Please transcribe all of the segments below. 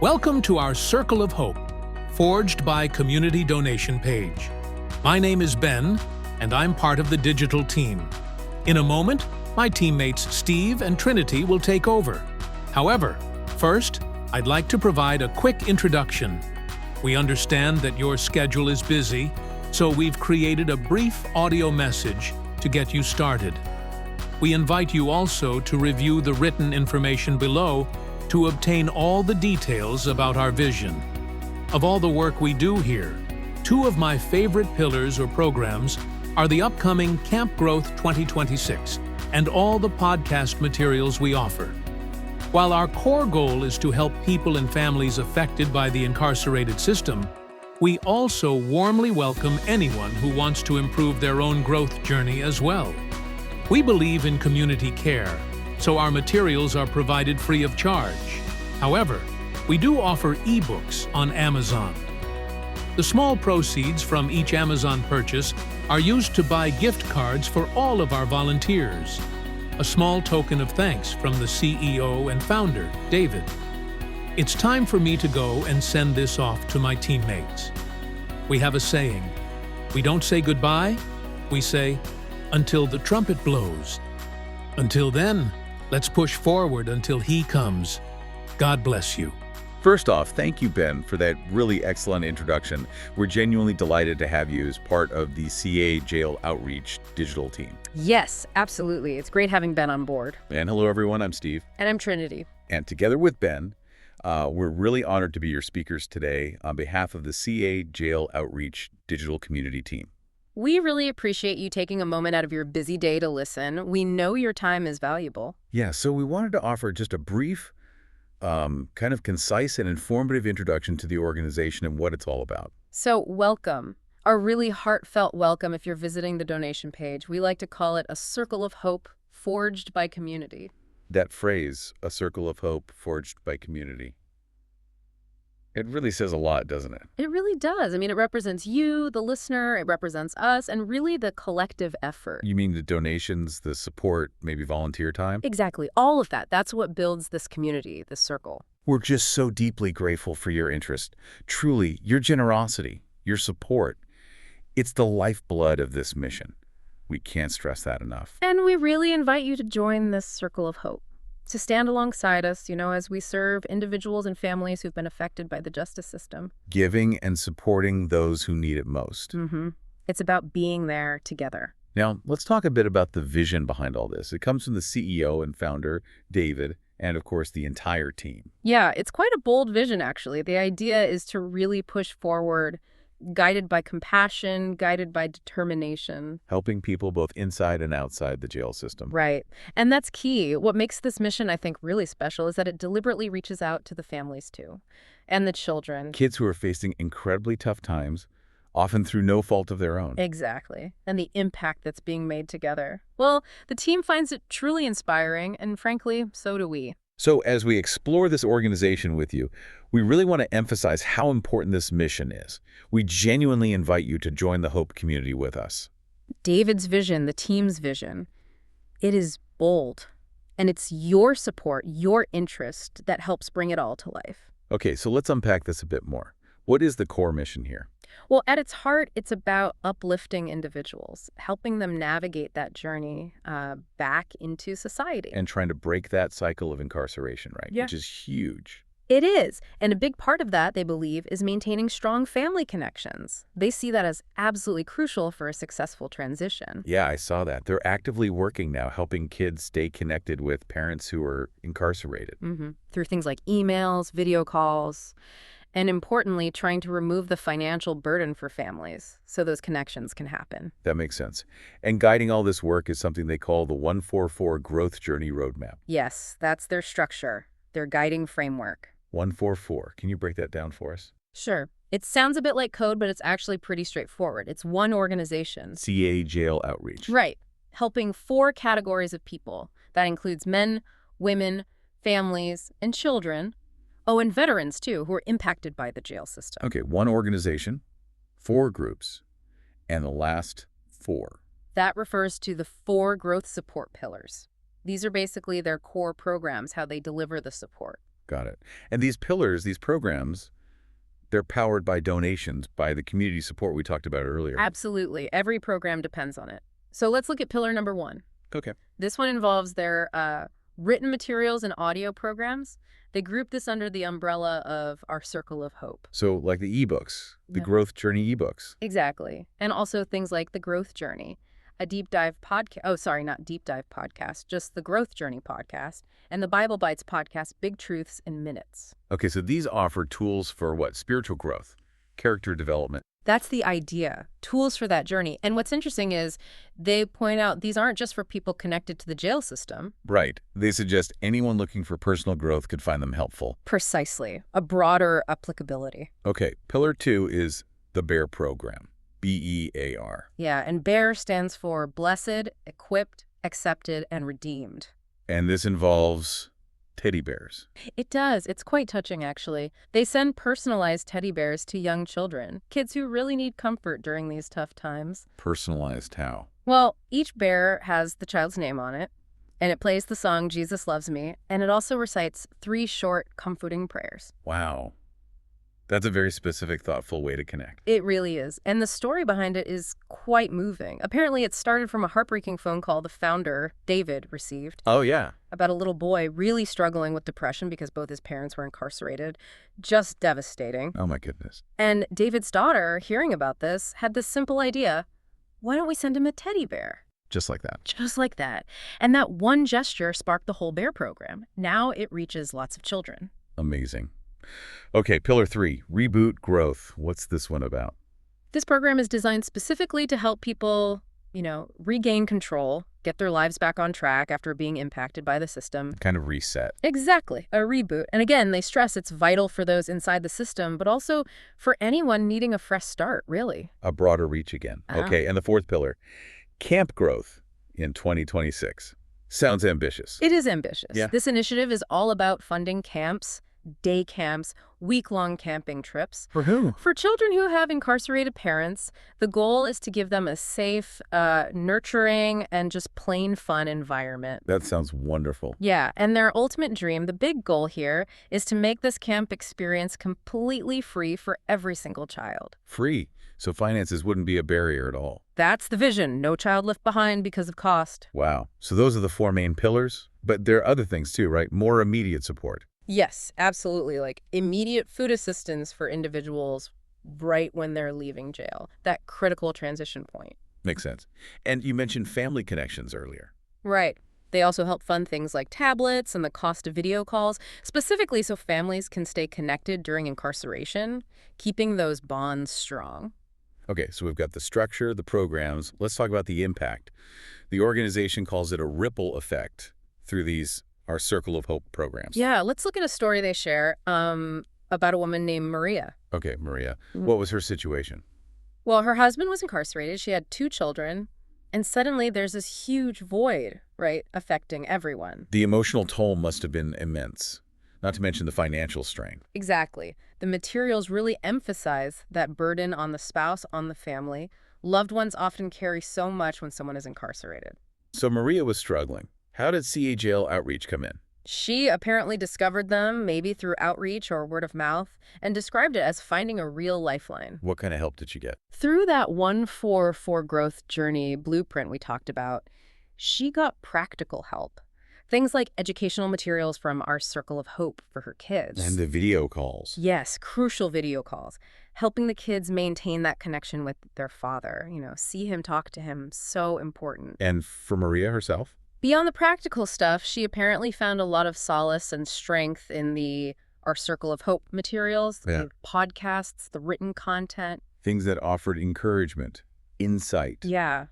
Welcome to our Circle of Hope, forged by Community Donation page. My name is Ben, and I'm part of the digital team. In a moment, my teammates Steve and Trinity will take over. However, first, I'd like to provide a quick introduction. We understand that your schedule is busy, so we've created a brief audio message to get you started. We invite you also to review the written information below to obtain all the details about our vision. Of all the work we do here, two of my favorite pillars or programs are the upcoming Camp Growth 2026 and all the podcast materials we offer. While our core goal is to help people and families affected by the incarcerated system, we also warmly welcome anyone who wants to improve their own growth journey as well. We believe in community care, so our materials are provided free of charge. However, we do offer ebooks on Amazon. The small proceeds from each Amazon purchase are used to buy gift cards for all of our volunteers, a small token of thanks from the CEO and founder, David. It's time for me to go and send this off to my teammates. We have a saying, we don't say goodbye, we say, until the trumpet blows. Until then, let's push forward until he comes. God bless you. First off, thank you, Ben, for that really excellent introduction. We're genuinely delighted to have you as part of the CA Jail Outreach digital team. Yes, absolutely. It's great having Ben on board. And hello, everyone. I'm Steve. And I'm Trinity. And together with Ben, we're really honored to be your speakers today on behalf of the CA Jail Outreach digital community team. We really appreciate you taking a moment out of your busy day to listen. We know your time is valuable. Yeah, so we wanted to offer just a brief, kind of concise and informative introduction to the organization and what it's all about. So welcome. A really heartfelt welcome if you're visiting the donation page. We like to call it a circle of hope forged by community. That phrase, a circle of hope forged by community, it really says a lot, doesn't it? It really does. I mean, it represents you, the listener, it represents us, and really the collective effort. You mean the donations, the support, maybe volunteer time? Exactly. All of that. That's what builds this community, this circle. We're just so deeply grateful for your interest. Truly, your generosity, your support. It's the lifeblood of this mission. We can't stress that enough. And we really invite you to join this circle of hope, to stand alongside us, as we serve individuals and families who've been affected by the justice system. Giving and supporting those who need it most. It's about being there together. Now, let's talk a bit about the vision behind all this. It comes from the CEO and founder, David, and of course the entire team. Yeah, it's quite a bold vision, actually. The idea is to really push forward, guided by compassion, guided by determination. Helping people both inside and outside the jail system. Right. And that's key. What makes this mission, I think, really special is that it deliberately reaches out to the families, too, and the children. Kids who are facing incredibly tough times, often through no fault of their own. Exactly. And the impact that's being made together. Well, the team finds it truly inspiring, and frankly, so do we. So as we explore this organization with you, we really want to emphasize how important this mission is. We genuinely invite you to join the Hope community with us. David's vision, the team's vision, it is bold. And it's your support, your interest that helps bring it all to life. Okay, so let's unpack this a bit more. What is the core mission here? Well, at its heart, it's about uplifting individuals, helping them navigate that journey back into society. And trying to break that cycle of incarceration, right? Yeah. Which is huge. It is. And a big part of that, they believe, is maintaining strong family connections. They see that as absolutely crucial for a successful transition. Yeah, I saw that. They're actively working now, helping kids stay connected with parents who are incarcerated. Through things like emails, video calls, and importantly, trying to remove the financial burden for families so those connections can happen. That makes sense. And guiding all this work is something they call the 144 Growth Journey Roadmap. Yes, that's their structure, their guiding framework. 144. Can you break that down for us? Sure. It sounds a bit like code, but it's actually pretty straightforward. It's one organization. CA Jail Outreach. Right. Helping 4 categories of people. That includes men, women, families, and children. Oh, and veterans, too, who are impacted by the jail system. Okay, one organization, 4 groups, and the last 4. That refers to the 4 growth support pillars. These are basically their core programs, how they deliver the support. Got it. And these pillars, these programs, they're powered by donations, by the community support we talked about earlier. Absolutely. Every program depends on it. So let's look at pillar number 1. Okay. This one involves their written materials and audio programs. They group this under the umbrella of our Circle of Hope. So like the ebooks, the Yeah. growth journey ebooks. Exactly. And also things like the Growth Journey, a deep dive podcast. Oh, sorry, not deep dive podcast, just the Growth Journey podcast, and the Bible Bites podcast, Big Truths in Minutes. Okay, so these offer tools for what? Spiritual growth, character development. That's the idea, tools for that journey. And what's interesting is they point out these aren't just for people connected to the jail system. Right. They suggest anyone looking for personal growth could find them helpful. Precisely. A broader applicability. Okay, pillar 2 is the BEAR program. BEAR. Yeah, and BEAR stands for Blessed, Equipped, Accepted, and Redeemed. And this involves teddy bears. It does. It's quite touching, actually. They send personalized teddy bears to young children, kids who really need comfort during these tough times. Personalized how? Well, each bear has the child's name on it, and it plays the song Jesus Loves Me, and it also recites 3 short, comforting prayers. Wow. That's a very specific, thoughtful way to connect. It really is. And the story behind it is quite moving. Apparently, it started from a heartbreaking phone call the founder, David, received Oh, yeah. about a little boy really struggling with depression because both his parents were incarcerated. Just devastating. Oh, my goodness. And David's daughter, hearing about this, had this simple idea. Why don't we send him a teddy bear? Just like that. Just like that. And that one gesture sparked the whole bear program. Now it reaches lots of children. Amazing. Okay, pillar 3, reboot growth. What's this one about? This program is designed specifically to help people, regain control, get their lives back on track after being impacted by the system. Kind of reset. Exactly, a reboot. And again, they stress it's vital for those inside the system, but also for anyone needing a fresh start, really. A broader reach again. Okay, and the 4th pillar, camp growth in 2026. Sounds ambitious. It is ambitious. Yeah. This initiative is all about funding camps, day camps, week-long camping trips. For who? For children who have incarcerated parents, the goal is to give them a safe, nurturing, and just plain fun environment. That sounds wonderful. Yeah, and their ultimate dream, the big goal here, is to make this camp experience completely free for every single child. Free, so finances wouldn't be a barrier at all. That's the vision. No child left behind because of cost. Wow. So those are the 4 main pillars, but there are other things too, right? More immediate support. Yes, absolutely. Like immediate food assistance for individuals right when they're leaving jail. That critical transition point. Makes sense. And you mentioned family connections earlier. Right. They also help fund things like tablets and the cost of video calls, specifically so families can stay connected during incarceration, keeping those bonds strong. Okay, so we've got the structure, the programs. Let's talk about the impact. The organization calls it a ripple effect through these, our Circle of Hope programs. Yeah, let's look at a story they share about a woman named Maria. Okay, Maria. What was her situation? Well, her husband was incarcerated. She had 2 children. And suddenly there's this huge void, right, affecting everyone. The emotional toll must have been immense, not to mention the financial strain. Exactly. The materials really emphasize that burden on the spouse, on the family. Loved ones often carry so much when someone is incarcerated. So Maria was struggling. How did CA Jail Outreach come in? She apparently discovered them, maybe through outreach or word of mouth, and described it as finding a real lifeline. What kind of help did she get? Through that 1-4-4 growth journey blueprint we talked about, she got practical help. Things like educational materials from our Circle of Hope for her kids. And the video calls. Yes, crucial video calls. Helping the kids maintain that connection with their father. See him, talk to him, so important. And for Maria herself? Beyond the practical stuff, she apparently found a lot of solace and strength in our Circle of Hope materials, the podcasts, the written content. Things that offered encouragement, insight. Yeah.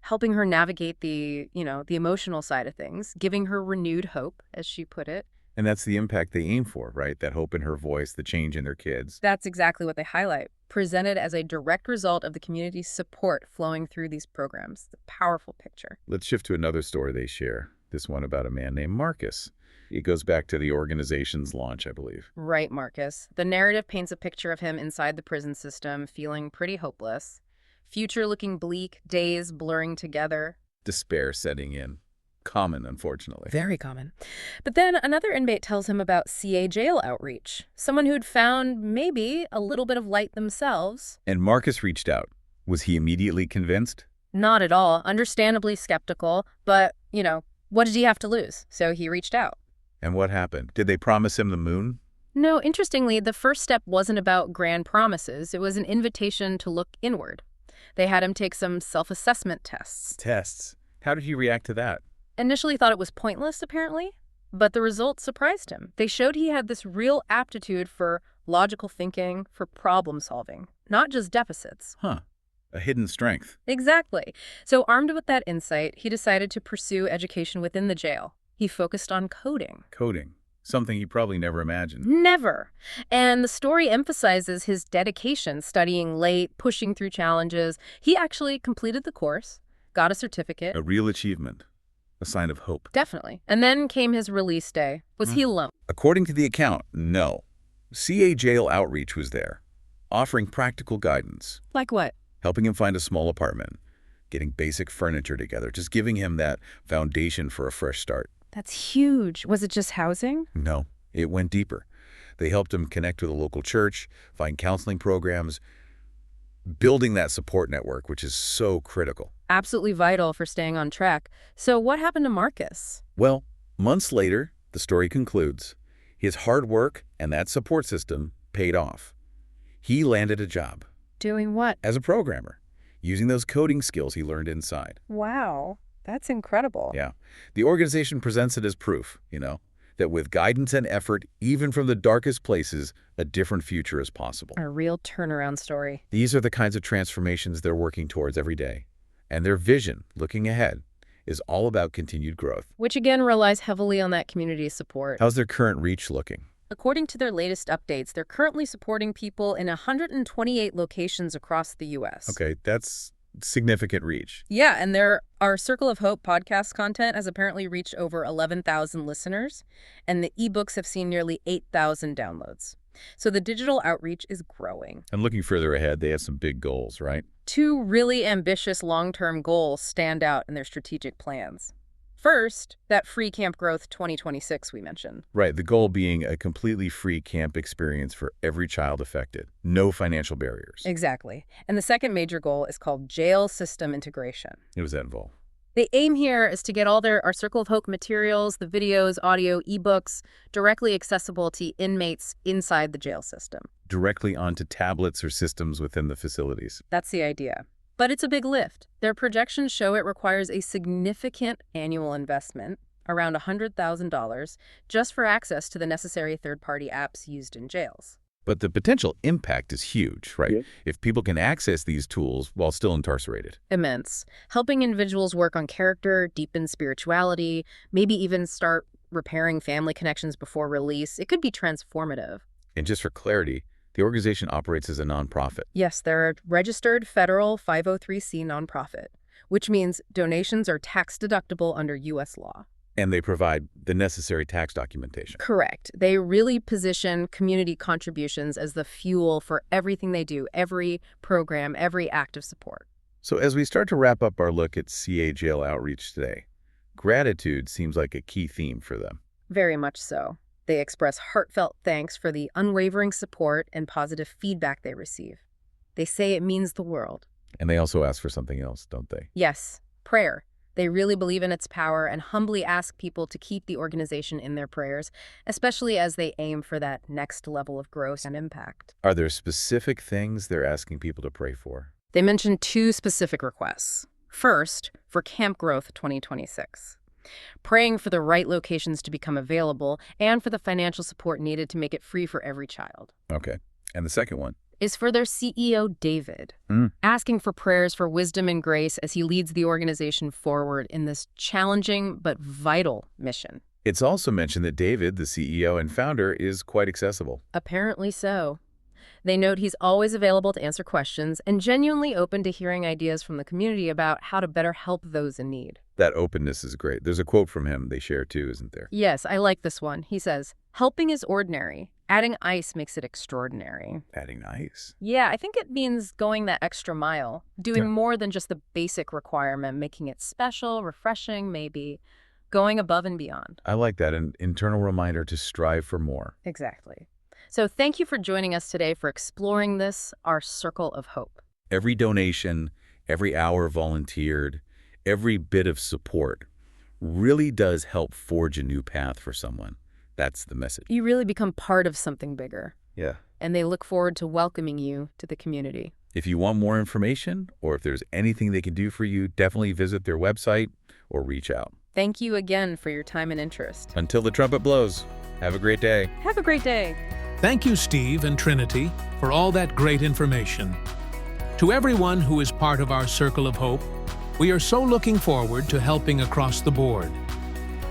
Helping her navigate the emotional side of things, giving her renewed hope, as she put it. And that's the impact they aim for, right? That hope in her voice, the change in their kids. That's exactly what they highlight, presented as a direct result of the community's support flowing through these programs. The powerful picture. Let's shift to another story they share, this one about a man named Marcus. It goes back to the organization's launch, I believe. Right, Marcus. The narrative paints a picture of him inside the prison system, feeling pretty hopeless. Future looking bleak, days blurring together. Despair setting in. Common, unfortunately. Very common. But then another inmate tells him about CA jail outreach, someone who'd found maybe a little bit of light themselves. And Marcus reached out. Was he immediately convinced? Not at all. Understandably skeptical, but, what did he have to lose? So he reached out. And what happened? Did they promise him the moon? No, interestingly, the first step wasn't about grand promises. It was an invitation to look inward. They had him take some self-assessment tests. Tests. How did he react to that? Initially thought it was pointless, apparently, but the results surprised him. They showed he had this real aptitude for logical thinking, for problem solving, not just deficits. Huh. A hidden strength. Exactly. So armed with that insight, he decided to pursue education within the jail. He focused on coding. Coding. Something he probably never imagined. Never. And the story emphasizes his dedication, studying late, pushing through challenges. He actually completed the course, got a certificate. A real achievement. A sign of hope. Definitely. And then came his release day. Was he alone? According to the account, no. CA Jail Outreach was there, offering practical guidance. Like what? Helping him find a small apartment, getting basic furniture together, just giving him that foundation for a fresh start. That's huge. Was it just housing? No, it went deeper. They helped him connect with a local church, find counseling programs, building that support network, which is so critical. Absolutely vital for staying on track. So what happened to Marcus? Well, months later, the story concludes. His hard work and that support system paid off. He landed a job. Doing what? As a programmer, using those coding skills he learned inside. Wow, that's incredible. Yeah. The organization presents it as proof, that with guidance and effort, even from the darkest places, a different future is possible. A real turnaround story. These are the kinds of transformations they're working towards every day. And their vision, looking ahead, is all about continued growth. Which again relies heavily on that community support. How's their current reach looking? According to their latest updates, they're currently supporting people in 128 locations across the U.S. Okay, that's significant reach. Yeah, and our Circle of Hope podcast content has apparently reached over 11,000 listeners, and the ebooks have seen nearly 8,000 downloads. So the digital outreach is growing. And looking further ahead, they have some big goals, right? Two really ambitious long-term goals stand out in their strategic plans. First, that free Camp Growth 2026 we mentioned. Right, the goal being a completely free camp experience for every child affected. No financial barriers. Exactly. And the second major goal is called jail system integration. What does that involve? The aim here is to get all our Circle of Hope materials, the videos, audio, ebooks, directly accessible to inmates inside the jail system. Directly onto tablets or systems within the facilities. That's the idea. But it's a big lift. Their projections show it requires a significant annual investment, around $100,000, just for access to the necessary third-party apps used in jails. But the potential impact is huge, right? Yeah. If people can access these tools while still incarcerated. Immense. Helping individuals work on character, deepen spirituality, maybe even start repairing family connections before release. It could be transformative. And just for clarity, the organization operates as a nonprofit. Yes, they're a registered federal 503c nonprofit, which means donations are tax-deductible under U.S. law. And they provide the necessary tax documentation. Correct. They really position community contributions as the fuel for everything they do, every program, every act of support. So as we start to wrap up our look at CA Jail Outreach today, gratitude seems like a key theme for them. Very much so. They express heartfelt thanks for the unwavering support and positive feedback they receive. They say it means the world. And they also ask for something else, don't they? Yes, prayer. They really believe in its power and humbly ask people to keep the organization in their prayers, especially as they aim for that next level of growth and impact. Are there specific things they're asking people to pray for? They mentioned two specific requests. First, for Camp Growth 2026. Praying for the right locations to become available and for the financial support needed to make it free for every child. Okay. And the second one? Is for their CEO, David, asking for prayers for wisdom and grace as he leads the organization forward in this challenging but vital mission. It's also mentioned that David, the CEO and founder, is quite accessible. Apparently so. They note he's always available to answer questions and genuinely open to hearing ideas from the community about how to better help those in need. That openness is great. There's a quote from him they share too, isn't there? Yes, I like this one. He says, "Helping is ordinary. Adding ice makes it extraordinary." Adding ice. Yeah, I think it means going that extra mile, doing Yeah. more than just the basic requirement, making it special, refreshing, maybe. going above and beyond. I like that, an internal reminder to strive for more. Exactly. So thank you for joining us today for exploring this, our circle of hope. Every donation, every hour volunteered, every bit of support really does help forge a new path for someone. That's the message. You really become part of something bigger, Yeah. and they look forward to welcoming you to the community. If you want more information, or if there's anything they can do for you, definitely visit their website or reach out. Thank you again for your time and interest. Until the trumpet blows, have a great day. Have a great day. Thank you, Steve and Trinity, for all that great information. To everyone who is part of our Circle of Hope, we are so looking forward to helping across the board.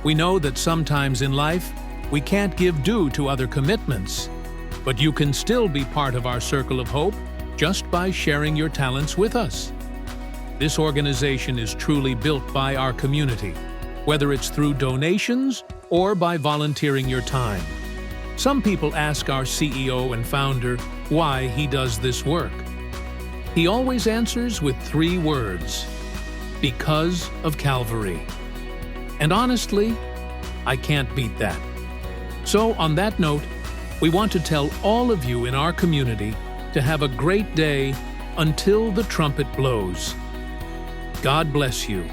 We know that sometimes in life, we can't give due to other commitments, but you can still be part of our Circle of Hope just by sharing your talents with us. This organization is truly built by our community, whether it's through donations or by volunteering your time. Some people ask our CEO and founder why he does this work. He always answers with 3 words: because of Calvary. And honestly, I can't beat that. So on that note, we want to tell all of you in our community to have a great day until the trumpet blows. God bless you.